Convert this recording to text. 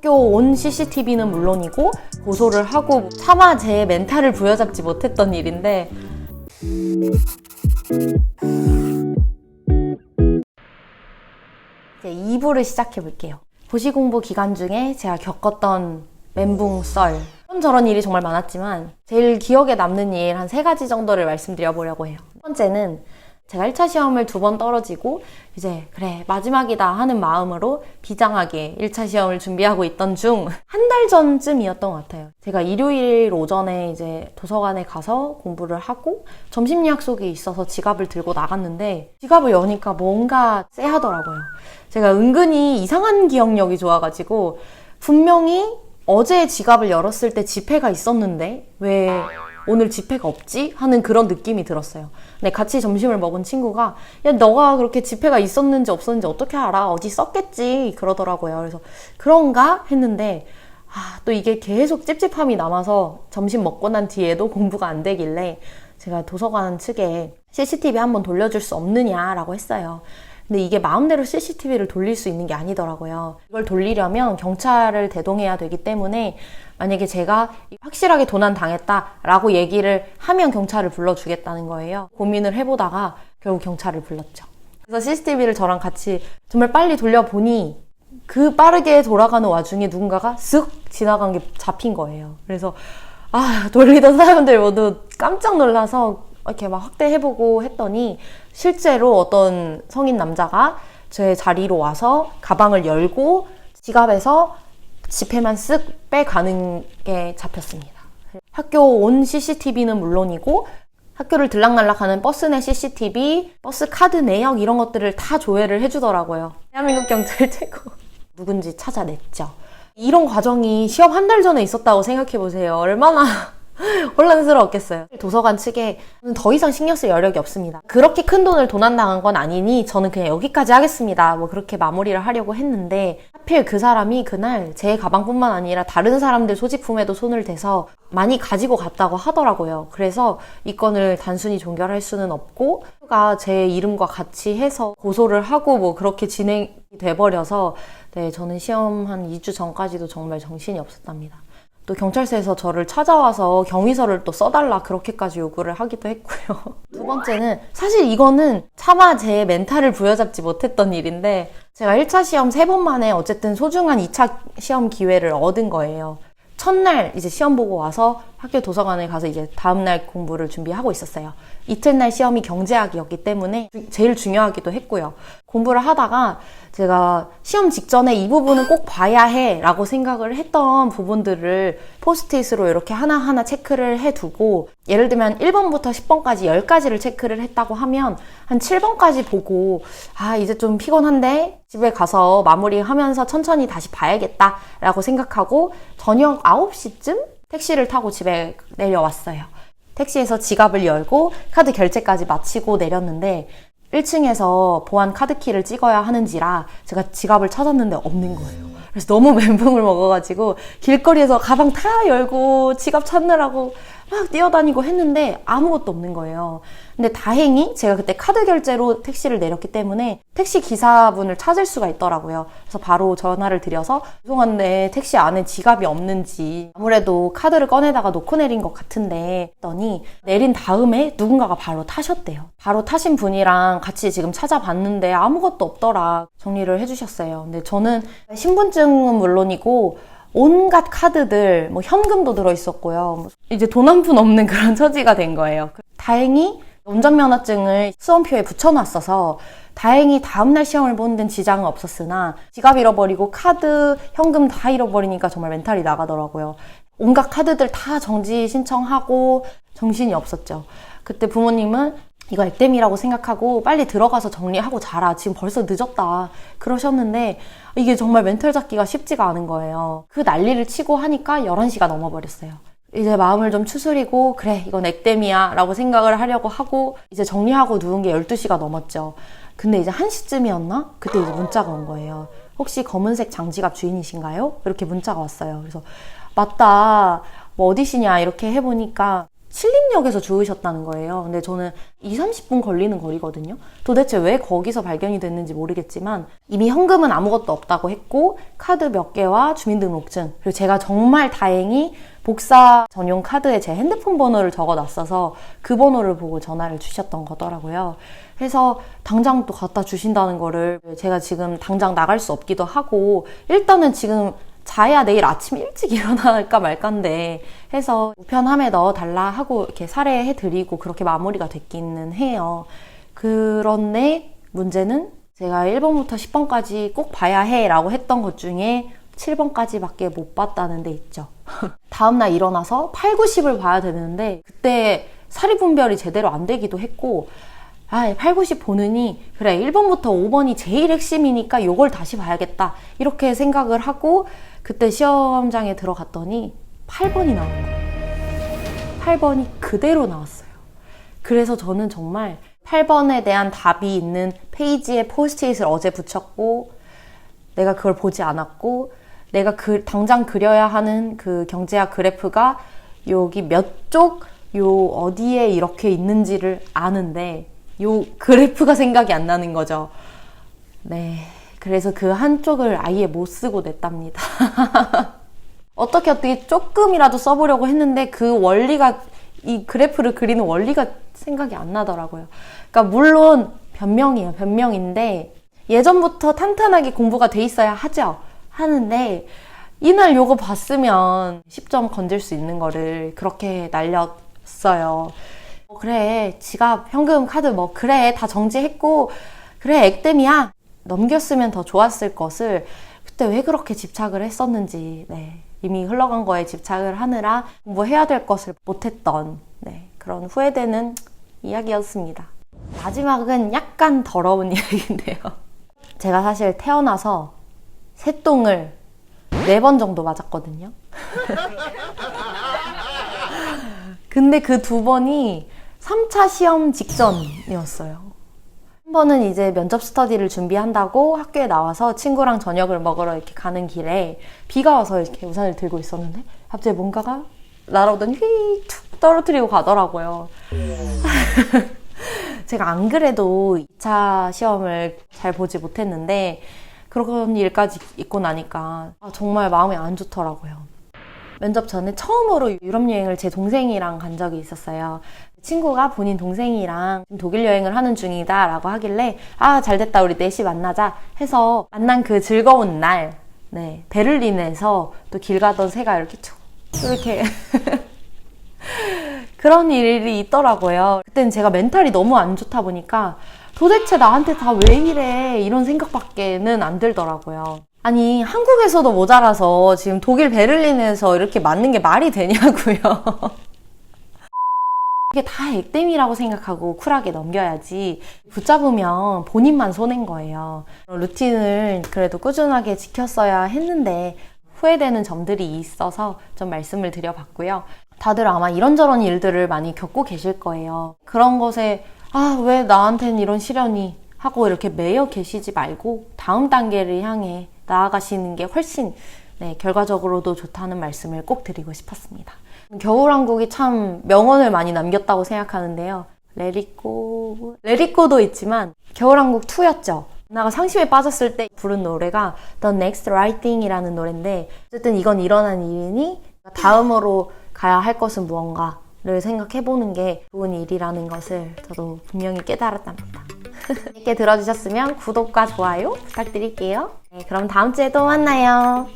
학교 온 CCTV는 물론이고 고소를 하고 차마 제 멘탈을 부여잡지 못했던 일인데 이제 2부를 시작해 볼게요. 고시공부 기간 중에 제가 겪었던 멘붕 썰 저런 일이 정말 많았지만 제일 기억에 남는 일 한 3가지 정도를 말씀드려 보려고 해요. 첫 번째는 제가 1차 시험을 2번 떨어지고 이제 그래 마지막이다 하는 마음으로 비장하게 1차 시험을 준비하고 있던 중 한 달 전쯤이었던 것 같아요. 제가 일요일 오전에 이제 도서관에 가서 공부를 하고 점심 약속이 있어서 지갑을 들고 나갔는데 지갑을 여니까 뭔가 쎄하더라고요. 제가 은근히 이상한 기억력이 좋아가지고 분명히 어제 지갑을 열었을 때 지폐가 있었는데 왜 오늘 지폐가 없지? 하는 그런 느낌이 들었어요. 근데 같이 점심을 먹은 친구가 야 너가 그렇게 지폐가 있었는지 없었는지 어떻게 알아? 어디 썼겠지? 그러더라고요. 그래서 그런가? 했는데 또 이게 계속 찝찝함이 남아서 점심 먹고 난 뒤에도 공부가 안 되길래 제가 도서관 측에 CCTV 한번 돌려줄 수 없느냐라고 했어요. 근데 이게 마음대로 CCTV를 돌릴 수 있는 게 아니더라고요. 이걸 돌리려면 경찰을 대동해야 되기 때문에 만약에 제가 확실하게 도난 당했다라고 얘기를 하면 경찰을 불러주겠다는 거예요. 고민을 해보다가 결국 경찰을 불렀죠. 그래서 CCTV를 저랑 같이 정말 빨리 돌려보니 그 빠르게 돌아가는 와중에 누군가가 쓱 지나간 게 잡힌 거예요. 그래서 돌리던 사람들 모두 깜짝 놀라서 이렇게 막 확대해보고 했더니 실제로 어떤 성인 남자가 제 자리로 와서 가방을 열고 지갑에서 지폐만 쓱 빼가는 게 잡혔습니다. 학교 온 CCTV는 물론이고 학교를 들락날락하는 버스 내 CCTV, 버스 카드 내역 이런 것들을 다 조회를 해주더라고요. 대한민국 경찰 최고. 누군지 찾아냈죠. 이런 과정이 시험 한 달 전에 있었다고 생각해보세요. 얼마나 혼란스러웠겠어요. 도서관 측에 더 이상 신경 쓸 여력이 없습니다. 그렇게 큰 돈을 도난당한 건 아니니 저는 그냥 여기까지 하겠습니다. 뭐 그렇게 마무리를 하려고 했는데 하필 그 사람이 그날 제 가방뿐만 아니라 다른 사람들 소지품에도 손을 대서 많이 가지고 갔다고 하더라고요. 그래서 이 건을 단순히 종결할 수는 없고 제 이름과 같이 해서 고소를 하고 뭐 그렇게 진행이 돼버려서 저는 시험 한 2주 전까지도 정말 정신이 없었답니다. 또 경찰서에서 저를 찾아와서 경위서를 또 써달라 그렇게까지 요구를 하기도 했고요. 두 번째는 사실 이거는 차마 제 멘탈을 부여잡지 못했던 일인데 제가 1차 시험 3번 만에 어쨌든 소중한 2차 시험 기회를 얻은 거예요. 첫날 이제 시험 보고 와서 학교 도서관에 가서 이제 다음날 공부를 준비하고 있었어요. 이튿날 시험이 경제학이었기 때문에 제일 중요하기도 했고요. 공부를 하다가 제가 시험 직전에 이 부분은 꼭 봐야 해 라고 생각을 했던 부분들을 포스트잇으로 이렇게 하나하나 체크를 해두고 예를 들면 1번부터 10번까지 10가지를 체크를 했다고 하면 한 7번까지 보고 이제 좀 피곤한데 집에 가서 마무리하면서 천천히 다시 봐야겠다 라고 생각하고 저녁 9시쯤 택시를 타고 집에 내려왔어요. 택시에서 지갑을 열고 카드 결제까지 마치고 내렸는데 1층에서 보안 카드키를 찍어야 하는지라 제가 지갑을 찾았는데 없는 거예요. 그래서 너무 멘붕을 먹어가지고 길거리에서 가방 다 열고 지갑 찾느라고 막 뛰어다니고 했는데 아무것도 없는 거예요. 근데 다행히 제가 그때 카드 결제로 택시를 내렸기 때문에 택시 기사분을 찾을 수가 있더라고요. 그래서 바로 전화를 드려서 죄송한데 택시 안에 지갑이 없는지 아무래도 카드를 꺼내다가 놓고 내린 것 같은데 했더니 내린 다음에 누군가가 바로 타셨대요. 바로 타신 분이랑 같이 지금 찾아봤는데 아무것도 없더라 정리를 해주셨어요. 근데 저는 신분증은 물론이고 온갖 카드들, 현금도 들어있었고요. 이제 돈 한 푼 없는 그런 처지가 된 거예요. 다행히 운전면허증을 수험표에 붙여놨어서 다행히 다음날 시험을 보는 데는 지장은 없었으나 지갑 잃어버리고 카드, 현금 다 잃어버리니까 정말 멘탈이 나가더라고요. 온갖 카드들 다 정지 신청하고 정신이 없었죠. 그때 부모님은 이거 액땜이라고 생각하고 빨리 들어가서 정리하고 자라. 지금 벌써 늦었다. 그러셨는데 이게 정말 멘탈 잡기가 쉽지가 않은 거예요. 그 난리를 치고 하니까 11시가 넘어버렸어요. 이제 마음을 좀 추스리고 그래 이건 액땜이야 라고 생각을 하려고 하고 이제 정리하고 누운 게 12시가 넘었죠. 근데 이제 1시쯤이었나? 그때 이제 문자가 온 거예요. 혹시 검은색 장지갑 주인이신가요? 이렇게 문자가 왔어요. 그래서 맞다. 뭐 어디시냐 이렇게 해보니까 신림역에서 주우셨다는 거예요. 근데 저는 20-30분 걸리는 거리거든요. 도대체 왜 거기서 발견이 됐는지 모르겠지만 이미 현금은 아무것도 없다고 했고 카드 몇 개와 주민등록증, 그리고 제가 정말 다행히 복사 전용 카드에 제 핸드폰 번호를 적어놨어서 그 번호를 보고 전화를 주셨던 거더라고요. 그래서 당장 또 갖다 주신다는 거를 제가 지금 당장 나갈 수 없기도 하고 일단은 지금 자야 내일 아침 일찍 일어날까 말까인데 해서 우편함에 넣어달라 하고 이렇게 살해해드리고 그렇게 마무리가 됐기는 해요. 그런데 문제는 제가 1번부터 10번까지 꼭 봐야 해 라고 했던 것 중에 7번까지 밖에 못 봤다는 데 있죠. 다음날 일어나서 8, 9, 10을 봐야 되는데 그때 사리분별이 제대로 안 되기도 했고 8, 9, 10 보느니 그래 1번부터 5번이 제일 핵심이니까 요걸 다시 봐야겠다 이렇게 생각을 하고 그때 시험장에 들어갔더니 8번이 나온 거예요. 8번이 그대로 나왔어요. 그래서 저는 정말 8번에 대한 답이 있는 페이지에 포스트잇을 어제 붙였고 내가 그걸 보지 않았고 내가 당장 그려야 하는 그 경제학 그래프가 여기 몇 쪽 요 어디에 이렇게 있는지를 아는데 요 그래프가 생각이 안 나는 거죠. 네, 그래서 그 한쪽을 아예 못 쓰고 냈답니다. 어떻게 조금이라도 써보려고 했는데 그 원리가 이 그래프를 그리는 원리가 생각이 안 나더라고요. 그러니까 물론 변명이에요. 변명인데 예전부터 탄탄하게 공부가 돼 있어야 하죠. 하는데 이날 요거 봤으면 10점 건질 수 있는 거를 그렇게 날렸어요. 그래 지갑, 현금, 카드 뭐 그래 다 정지했고 그래 액땜이야 넘겼으면 더 좋았을 것을 그때 왜 그렇게 집착을 했었는지 네, 이미 흘러간 거에 집착을 하느라 공부해야 될 것을 못했던 네, 그런 후회되는 이야기였습니다. 마지막은 약간 더러운 이야기인데요. 제가 사실 태어나서 새똥을 4번 정도 맞았거든요. 근데 그 2번이 3차 시험 직전이었어요. 한 번은 이제 면접 스터디를 준비한다고 학교에 나와서 친구랑 저녁을 먹으러 이렇게 가는 길에 비가 와서 이렇게 우산을 들고 있었는데 갑자기 뭔가가 날아오더니 휙 떨어뜨리고 가더라고요. 제가 안 그래도 2차 시험을 잘 보지 못했는데 그런 일까지 있고 나니까 정말 마음이 안 좋더라고요. 면접 전에 처음으로 유럽 여행을 제 동생이랑 간 적이 있었어요. 친구가 본인 동생이랑 독일 여행을 하는 중이다 라고 하길래 잘됐다 우리 넷이 만나자 해서 만난 그 즐거운 날 네, 베를린에서 또 길 가던 새가 이렇게 쭉 이렇게 그런 일이 있더라고요. 그때는 제가 멘탈이 너무 안 좋다 보니까 도대체 나한테 다 왜 이래 이런 생각밖에는 안 들더라고요. 아니 한국에서도 모자라서 지금 독일 베를린에서 이렇게 맞는 게 말이 되냐고요. 이게 다 액땜이라고 생각하고 쿨하게 넘겨야지 붙잡으면 본인만 손해인 거예요. 루틴을 그래도 꾸준하게 지켰어야 했는데 후회되는 점들이 있어서 좀 말씀을 드려봤고요. 다들 아마 이런저런 일들을 많이 겪고 계실 거예요. 그런 것에 왜 나한테는 이런 시련이 하고 이렇게 매여 계시지 말고 다음 단계를 향해 나아가시는 게 훨씬 결과적으로도 좋다는 말씀을 꼭 드리고 싶었습니다. 겨울왕국이 참 명언을 많이 남겼다고 생각하는데요. 레리꼬도 있지만 겨울왕국 2였죠. 나가 상심에 빠졌을 때 부른 노래가 The Next Right Thing이라는 노래인데 어쨌든 이건 일어난 일이니 다음으로 가야 할 것은 무언가를 생각해보는 게 좋은 일이라는 것을 저도 분명히 깨달았답니다. 재밌게 들어주셨으면 구독과 좋아요 부탁드릴게요. 네, 그럼 다음 주에 또 만나요.